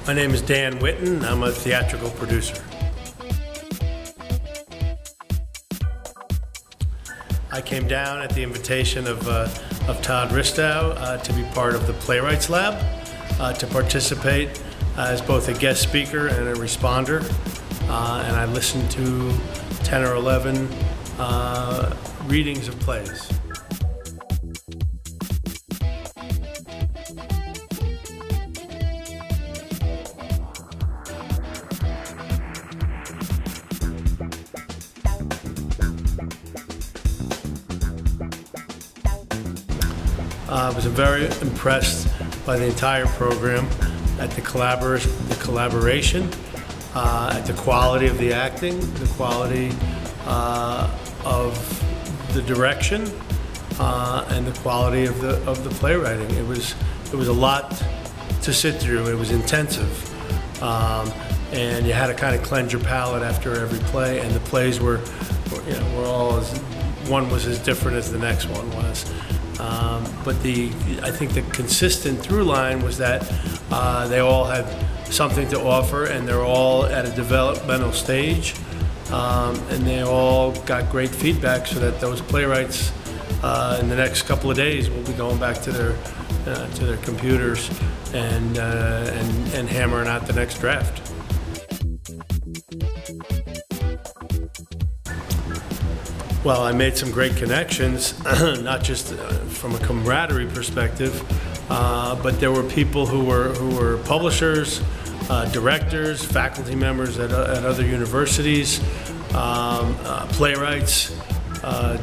My name is Dan Whitten. I'm a theatrical producer. I came down at the invitation of Todd Ristow to be part of the Playwrights Lab, to participate as both a guest speaker and a responder. And I listened to 10 or 11 readings of plays. I was very impressed by the entire program, at the collaboration, at the quality of the acting, the quality of the direction, and the quality of the playwriting. It was a lot to sit through. It was intensive, and you had to kind of cleanse your palate after every play. And the plays were all one was as different as the next one was. But I think the consistent through line was that they all had something to offer, and they're all at a developmental stage, and they all got great feedback, so that those playwrights in the next couple of days will be going back to their computers and hammering out the next draft. Well, I made some great connections, not just from a camaraderie perspective, but there were people who were publishers, directors, faculty members at other universities, playwrights,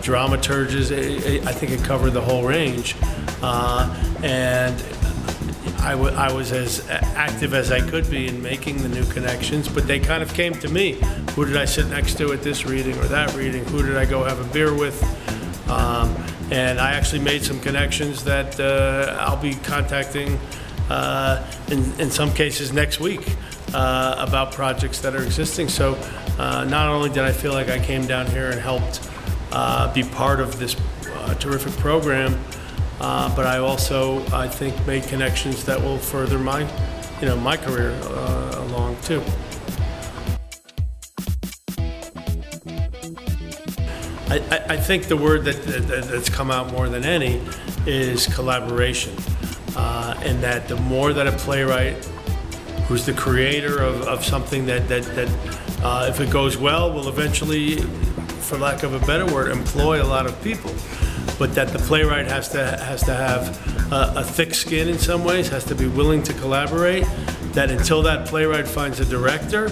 dramaturges. I think it covered the whole range, and I was as active as I could be in making the new connections, but they kind of came to me. Who did I sit next to at this reading or that reading? Who did I go have a beer with? And I actually made some connections that I'll be contacting in some cases next week about projects that are existing. So not only did I feel like I came down here and helped be part of this terrific program, but I also, I think, made connections that will further my career along too. I think the word that's come out more than any is collaboration, and that the more that a playwright who's the creator of something that if it goes well, will eventually, for lack of a better word, employ a lot of people. But that the playwright has to have a thick skin in some ways, has to be willing to collaborate, that until that playwright finds a director,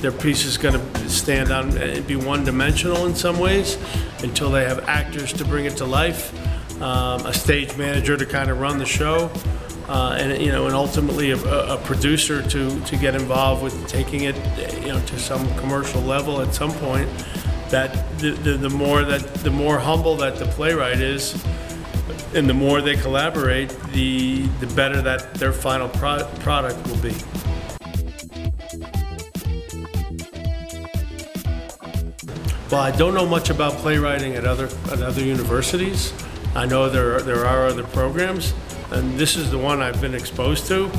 their piece is going to stand on and be one-dimensional in some ways, until they have actors to bring it to life, a stage manager to kind of run the show, and ultimately a producer to get involved with taking it to some commercial level at some point. That the more humble that the playwright is, and the more they collaborate, the better that their final product will be. Well, I don't know much about playwriting at other universities. I know there are other programs, and this is the one I've been exposed to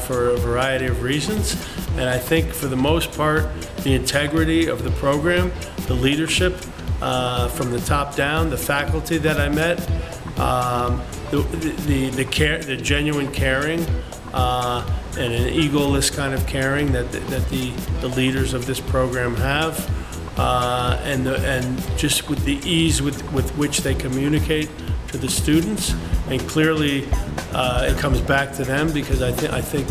for a variety of reasons. And I think for the most part, the integrity of the program, the leadership from the top down, the faculty that I met, the genuine caring, and an egoless kind of caring that the leaders of this program have, and just with the ease with which they communicate to the students, and clearly it comes back to them, because I think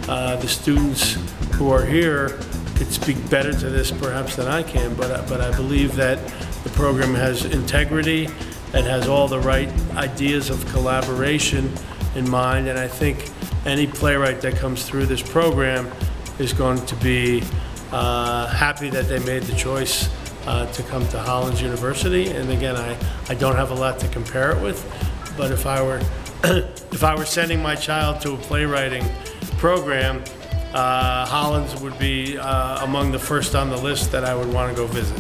the students who are here could speak better to this perhaps than I can, but I believe that the program has integrity, it has all the right ideas of collaboration in mind, and I think any playwright that comes through this program is going to be happy that they made the choice to come to Hollins University. And again, I don't have a lot to compare it with, but if I were sending my child to a playwriting program, Hollins would be among the first on the list that I would want to go visit.